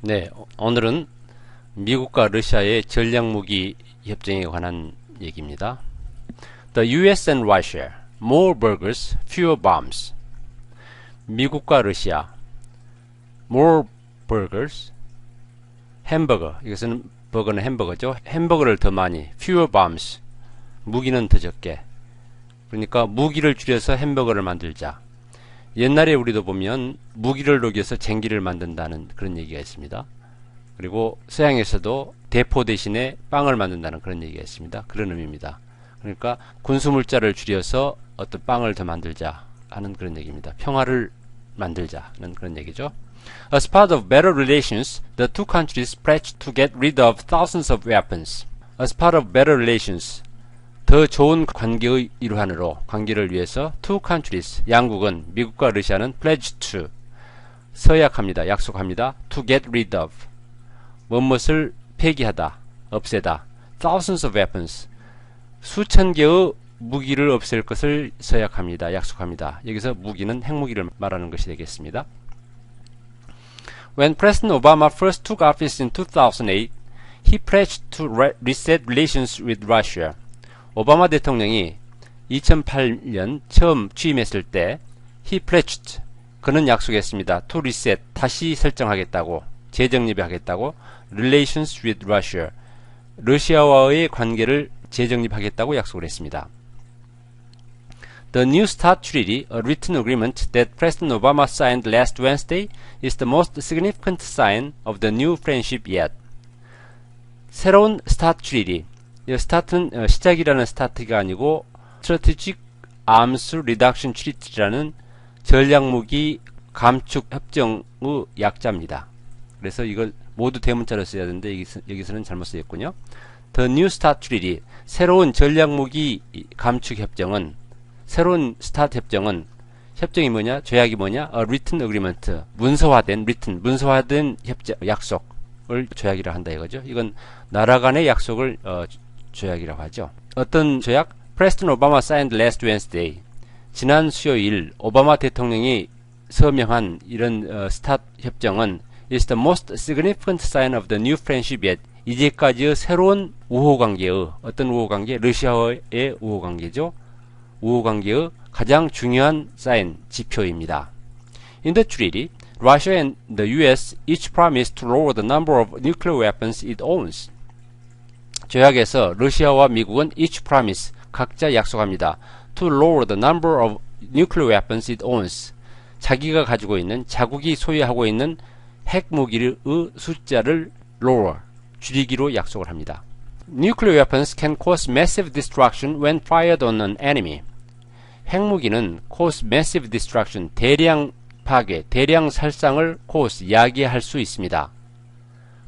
네, 오늘은 미국과 러시아의 전략무기 협정에 관한 얘기입니다. The US and Russia, more burgers, fewer bombs. 미국과 러시아, more burgers, 햄버거, 이것은 버거는 햄버거죠. 햄버거를 더 많이, fewer bombs, 무기는 더 적게. 그러니까 무기를 줄여서 햄버거를 만들자. 옛날에 우리도 보면 무기를 녹여서 쟁기를 만든다는 그런 얘기가 있습니다. 그리고 서양에서도 대포 대신에 빵을 만든다는 그런 얘기가 있습니다. 그런 의미입니다. 그러니까 군수물자를 줄여서 어떤 빵을 더 만들자 하는 그런 얘기입니다. 평화를 만들자는 그런 얘기죠. As part of better relations, the two countries pledged to get rid of thousands of weapons. As part of better relations, 더 좋은 관계의 일환으로 관계를 위해서 two countries, 양국은 미국과 러시아는 pledge to, 서약합니다. 약속합니다. to get rid of, 무엇을 폐기하다, 없애다. thousands of weapons, 수천 개의 무기를 없앨 것을 서약합니다. 약속합니다. 여기서 무기는 핵무기를 말하는 것이 되겠습니다. When President Obama first took office in 2008, he pledged to reset relations with Russia. 오바마 대통령이 2008년 처음 취임했을 때 he pledged, 그는 약속했습니다. to reset, 다시 설정하겠다고, 재정립하겠다고, relations with Russia, 러시아와의 관계를 재정립하겠다고 약속을 했습니다. The New START Treaty, a written agreement that President Obama signed last Wednesday, is the most significant sign of the new friendship yet. 새로운 START Treaty, 스타트는 시작이라는 스타트가 아니고 Strategic Arms Reduction Treaty라는 전략무기 감축 협정의 약자입니다. 그래서 이걸 모두 대문자로 써야 되는데 여기서는 잘못 쓰였군요. The New START Treaty, 새로운 전략무기 감축 협정은, 새로운 스타트 협정은, 협정이 뭐냐, 조약이 뭐냐, a written agreement, 문서화된, written, 문서화된 협정, 약속을 조약이라 한다 이거죠. 이건 나라 간의 약속을 조약이라고 하죠. 어떤 조약? President Obama signed last Wednesday. 지난 수요일 오바마 대통령이 서명한 이런 스타트 협정은 is the most significant sign of the new friendship yet. 이제까지의 새로운 우호관계의, 어떤 우호관계? 러시아와의 우호관계죠. 우호관계의 가장 중요한 사인, 지표입니다. In the treaty, Russia and the US each promised to lower the number of nuclear weapons it owns. 조약에서 러시아와 미국은 each promise, 각자 약속합니다. to lower the number of nuclear weapons it owns. 자기가 가지고 있는, 자국이 소유하고 있는 핵무기의 숫자를 lower, 줄이기로 약속을 합니다. Nuclear weapons can cause massive destruction when fired on an enemy. 핵무기는 cause massive destruction, 대량 파괴, 대량 살상을 cause, 야기할 수 있습니다.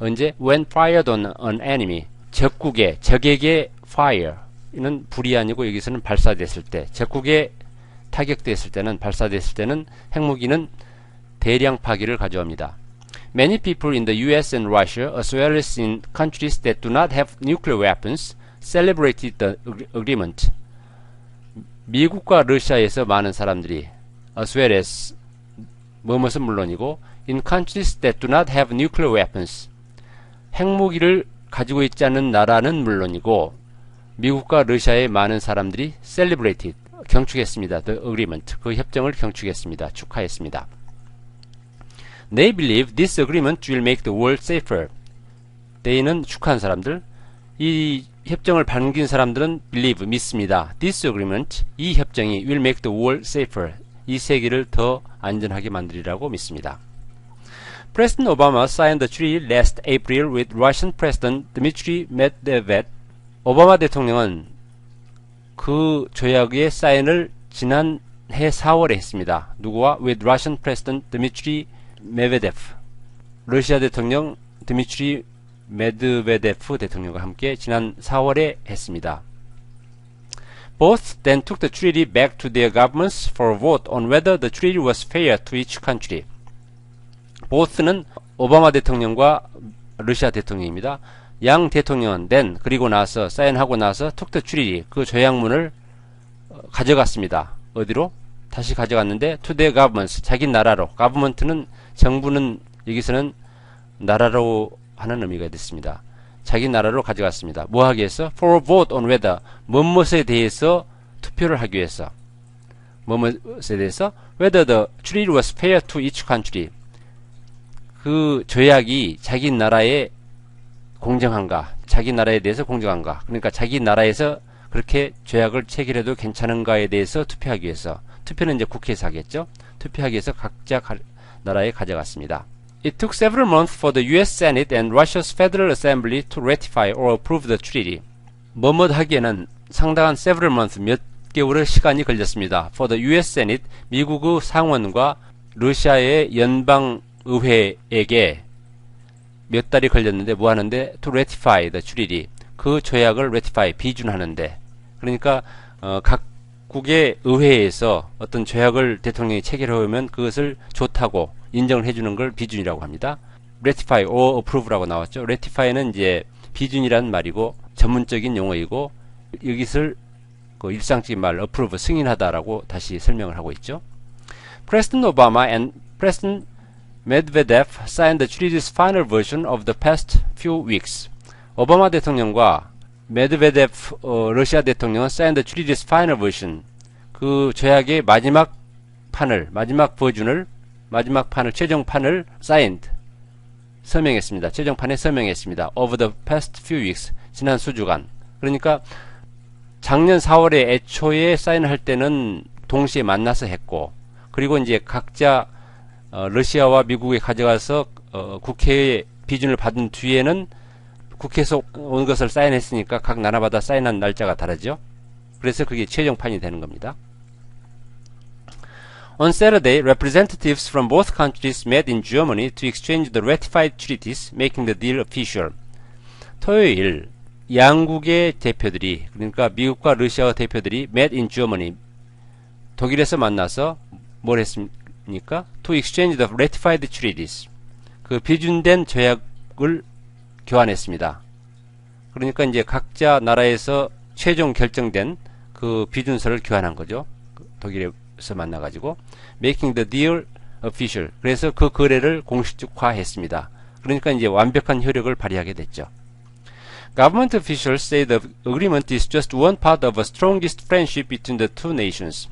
언제? when fired on an enemy. 적국에, 적에게 fire, 이는 불이 아니고 여기서는 발사됐을 때, 적국에 타격됐을 때는, 발사됐을 때는 핵무기는 대량 파괴를 가져옵니다. Many people in the US and Russia, as well as in countries that do not have nuclear weapons, celebrated the agreement. 미국과 러시아에서 많은 사람들이 as well as 뭐뭇은 물론이고 in countries that do not have nuclear weapons, 핵무기를 가지고 있지 않은 나라는 물론이고 미국과 러시아의 많은 사람들이 celebrated, 경축했습니다. The agreement, 그 협정을 경축했습니다. 축하했습니다. They believe this agreement will make the world safer. they는 축하한 사람들, 이 협정을 반긴 사람들은 believe, 믿습니다. This agreement, 이 협정이 will make the world safer, 이 세계를 더 안전하게 만들리라고 믿습니다. President Obama signed the treaty last April with Russian President Dmitry Medvedev. 오바마 대통령은 그 조약의 사인을 지난해 4월에 했습니다. 누구와? With Russian President Dmitry Medvedev. 러시아 대통령 드미트리 메드베데프 대통령과 함께 지난 4월에 했습니다. Both then took the treaty back to their governments for a vote on whether the treaty was fair to each country. both는 오바마 대통령과 러시아 대통령입니다. 양 대통령은 then, 그리고 나서, 사인하고 나서 took the treaty, 그 조약문을 가져갔습니다. 어디로? 다시 가져갔는데 to their governments, 자기 나라로. government는 정부는 여기서는 나라로 하는 의미가 됐습니다. 자기 나라로 가져갔습니다. 뭐 하기 위해서? For a vote on whether 무엇에 대해서 투표를 하기 위해서. 무엇에 대해서? Whether the treaty was fair to each country. 그 조약이 자기 나라에 공정한가, 자기 나라에 대해서 공정한가. 그러니까 자기 나라에서 그렇게 조약을 체결해도 괜찮은가에 대해서 투표하기 위해서. 투표는 이제 국회에서 하겠죠. 투표하기 위해서 각자 나라에 가져갔습니다. It took several months for the US Senate and Russia's Federal Assembly to ratify or approve the treaty. 뭐뭐 하기에는 상당한 several months, 몇 개월의 시간이 걸렸습니다. For the US Senate, 미국의 상원과 러시아의 연방의회에게 몇 달이 걸렸는데 뭐 하는데? To ratify the treaty. 그 조약을 ratify, 비준하는데. 그러니까 각국의 의회에서 어떤 조약을 대통령이 체결해오면 그것을 좋다고 인정을 해주는 걸 비준이라고 합니다. ratify or approve라고 나왔죠. ratify는 이제 비준이라는 말이고 전문적인 용어이고 여기서 그 일상적인 말 approve, 승인하다라고 다시 설명을 하고 있죠. President Obama and President Medvedev signed the treaty's final version of the past few weeks. 오바마 대통령과 메드베데프 러시아 대통령은 signed the treaty's final version. 그 조약의 마지막 판을, 마지막 버전을, 마지막 판을, 최종판을 signed, 서명했습니다. 최종판에 서명했습니다. Over the past few weeks. 지난 수주간. 그러니까 작년 4월에 애초에 사인할 때는 동시에 만나서 했고, 그리고 이제 각자 러시아와 미국에 가져가서 국회의 비준을 받은 뒤에는 국회에서 온 것을 사인했으니까 각 나라마다 사인한 날짜가 다르죠. 그래서 그게 최종판이 되는 겁니다. On Saturday, representatives from both countries met in Germany to exchange the ratified treaties, making the deal official. 토요일 양국의 대표들이, 그러니까 미국과 러시아 대표들이 met in Germany, 독일에서 만나서 뭘 했습니까? To exchange the ratified treaties. 그 비준된 조약을 교환했습니다. 그러니까 이제 각자 나라에서 최종 결정된 그 비준서를 교환한 거죠. 독일에서 만나가지고 making the deal official. 그래서 그 거래를 공식화했습니다. 그러니까 이제 완벽한 효력을 발휘하게 됐죠. Government officials say the agreement is just one part of a strongest friendship between the two nations.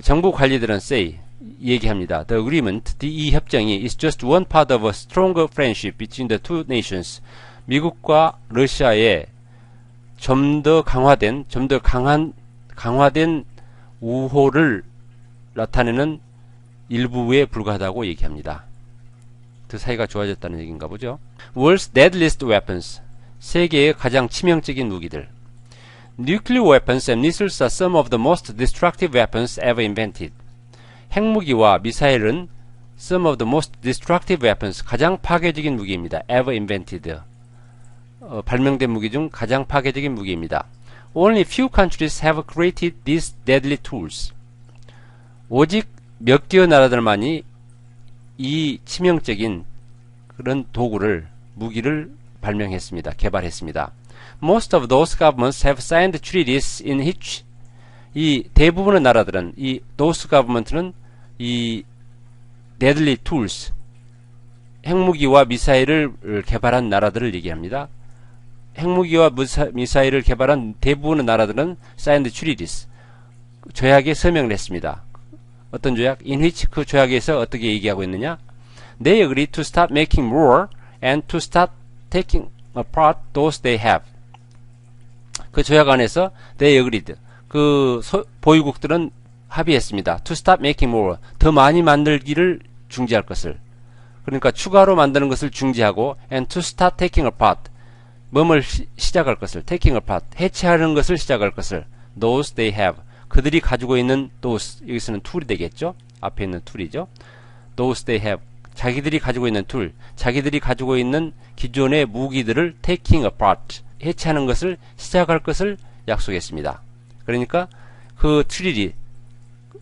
정부 관리들은 say, 얘기합니다. The agreement, 이 협정이 is just one part of a stronger friendship between the two nations. 미국과 러시아의 좀 더 강화된 우호를 나타내는 일부에 불과하다고 얘기합니다. 그 사이가 좋아졌다는 얘기인가 보죠. World's deadliest weapons. 세계의 가장 치명적인 무기들. Nuclear weapons and missiles are some of the most destructive weapons ever invented. 핵무기와 미사일은 some of the most destructive weapons, 가장 파괴적인 무기입니다. ever invented. 발명된 무기 중 가장 파괴적인 무기입니다. Only few countries have created these deadly tools. 오직 몇 개의 나라들만이 이 치명적인 그런 도구를, 무기를 발명했습니다. 개발했습니다. Most of those governments have signed treaties in which, 이 대부분의 나라들은, 이 those government는 이 deadly tools, 핵무기와 미사일을 개발한 나라들을 얘기합니다. 핵무기와 미사일을 개발한 대부분의 나라들은 signed treaties, 조약에 서명을 했습니다. 어떤 조약? In which, 그 조약에서 어떻게 얘기하고 있느냐? They agree to stop making war and to start taking apart those they have. 그 조약 안에서 they agreed, 그 보유국들은 합의했습니다. To stop making more, 더 많이 만들기를 중지할 것을. 그러니까 추가로 만드는 것을 중지하고 and to start taking apart, 뭐뭘 시작할 것을, taking apart, 해체하는 것을 시작할 것을. Those they have, 그들이 가지고 있는 those, 여기서는 툴이 되겠죠. 앞에 있는 툴이죠. Those they have, 자기들이 가지고 있는 툴, 자기들이 가지고 있는 기존의 무기들을 taking apart, 해체하는 것을 시작할 것을 약속했습니다. 그러니까 그 트리티,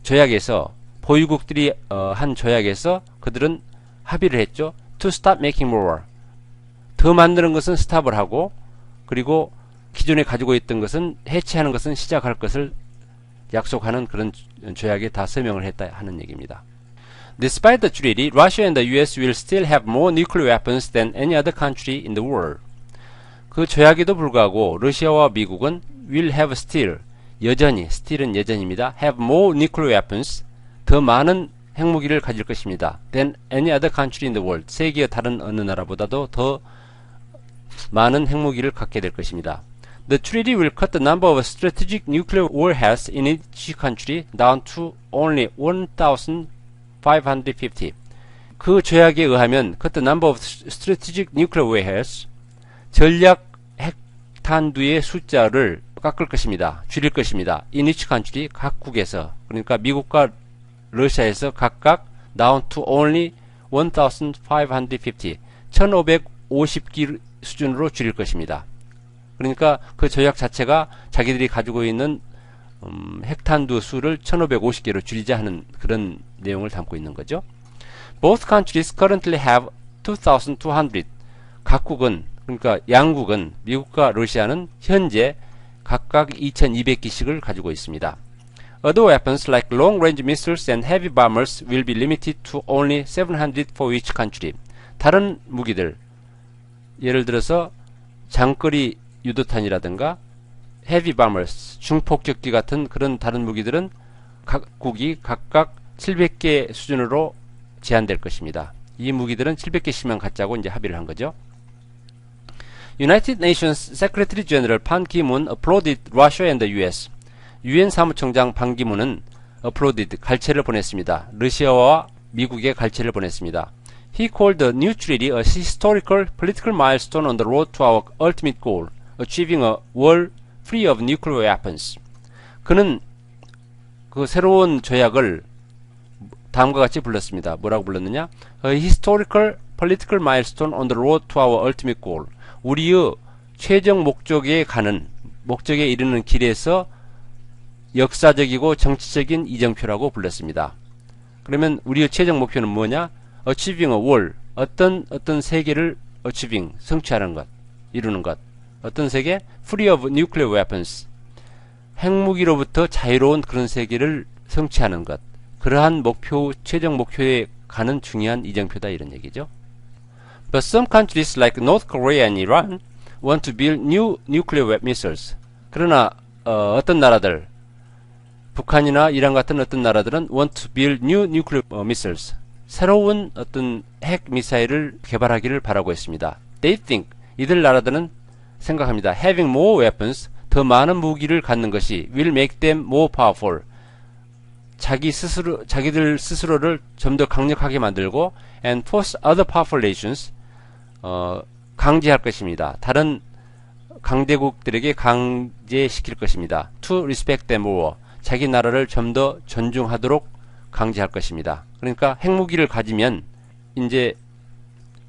조약에서, 보유국들이 한 조약에서 그들은 합의를 했죠. To stop making more, 더 만드는 것은 스탑을 하고, 그리고 기존에 가지고 있던 것은, 해체하는 것은 시작할 것을 약속하는 그런 조약에 다 서명을 했다 하는 얘기입니다. Despite the treaty, Russia and the US will still have more nuclear weapons than any other country in the world. 그 조약에도 불구하고 러시아와 미국은 will have still, 여전히, still은 여전입니다. have more nuclear weapons, 더 많은 핵무기를 가질 것입니다. than any other country in the world. 세계의 다른 어느 나라보다도 더 많은 핵무기를 갖게 될 것입니다. The treaty will cut the number of strategic nuclear warheads in each country down to only 1,550. 그 조약에 의하면 cut the number of strategic nuclear warheads, 전략 핵탄두의 숫자를 깎을 것입니다. 줄일 것입니다. In each country, 각국에서, 그러니까 미국과 러시아에서 각각 down to only 1,550, 1,550기 수준으로 줄일 것입니다. 그러니까 그 조약 자체가 자기들이 가지고 있는 핵탄두 수를 1,550개로 줄이자 하는 그런 내용을 담고 있는 거죠. Both countries currently have 2,200. 각국은, 그러니까 양국은, 미국과 러시아는 현재 각각 2,200기씩을 가지고 있습니다. Other weapons like long-range missiles and heavy bombers will be limited to only 700 for each country. 다른 무기들, 예를 들어서 장거리 유도탄이라든가 heavy bombers, 중폭격기 같은 그런 다른 무기들은 각국이 각각 700개 수준으로 제한될 것입니다. 이 무기들은 700개씩만 갖자고 이제 합의를 한 거죠. United Nations Secretary General Ban Ki-moon applauded Russia and the US. 유엔 사무총장 반 기문은 applauded, 갈채를 보냈습니다. 러시아와 미국에 갈채를 보냈습니다. He called the new treaty a historical political milestone on the road to our ultimate goal, achieving a world free of nuclear weapons. 그는 그 새로운 조약을 다음과 같이 불렀습니다. 뭐라고 불렀느냐? A historical political milestone on the road to our ultimate goal. 우리의 최종 목적에 이르는 길에서 역사적이고 정치적인 이정표라고 불렀습니다. 그러면 우리의 최종 목표는 뭐냐? Achieving a world. 어떤 세계를 achieving, 성취하는 것, 이루는 것. 어떤 세계? Free of nuclear weapons. 핵무기로부터 자유로운 그런 세계를 성취하는 것. 그러한 목표, 최종 목표에 가는 중요한 이정표다 이런 얘기죠. But some countries like North Korea and Iran want to build new nuclear missiles. 그러나 어떤 나라들, 북한이나 이란 같은 어떤 나라들은 want to build new nuclear missiles. 새로운 어떤 핵 미사일을 개발하기를 바라고 있습니다. They think, 이들 나라들은 생각합니다. Having more weapons, 더 많은 무기를 갖는 것이 will make them more powerful. 자기들 스스로를 좀 더 강력하게 만들고 and force other powerful nations, 강제할 것입니다. 다른 강대국들에게 강제시킬 것입니다. To respect them more. 자기 나라를 좀 더 존중하도록 강제할 것입니다. 그러니까 핵무기를 가지면 이제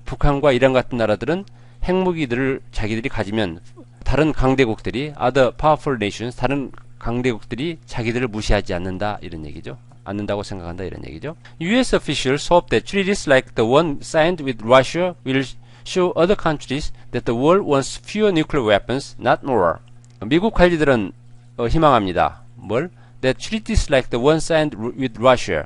북한과 이란 같은 나라들은 핵무기들을 자기들이 가지면 다른 강대국들이 other powerful nations, 다른 강대국들이 자기들을 무시하지 않는다 이런 얘기죠. 않는다고 생각한다 이런 얘기죠. US officials hope that treaties like the one signed with Russia will show other countries that the world wants fewer nuclear weapons, not more. 미국 관리들은 희망합니다. 뭘? That treaties like the one signed with Russia,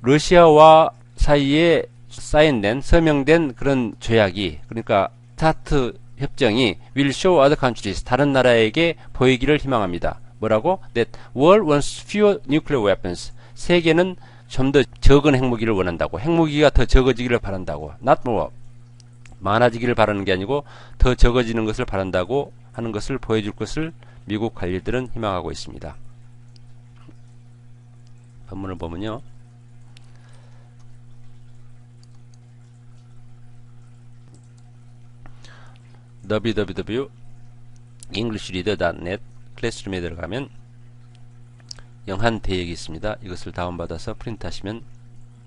러시아와 사이에 사인된, 서명된 그런 조약이, 그러니까 스타트 협정이 will show other countries, 다른 나라에게 보이기를 희망합니다. 뭐라고? That world wants fewer nuclear weapons. 세계는 좀 더 적은 핵무기를 원한다고. 핵무기가 더 적어지기를 바란다고. Not more. 많아지기를 바라는 게 아니고 더 적어지는 것을 바란다고 하는 것을 보여줄 것을 미국 관리들은 희망하고 있습니다. 본문을 보면요. www.englishreader.net 클래스룸에 들어가면 영한 대역이 있습니다. 이것을 다운받아서 프린트하시면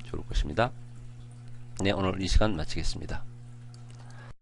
좋을 것입니다. 네, 오늘 이 시간 마치겠습니다.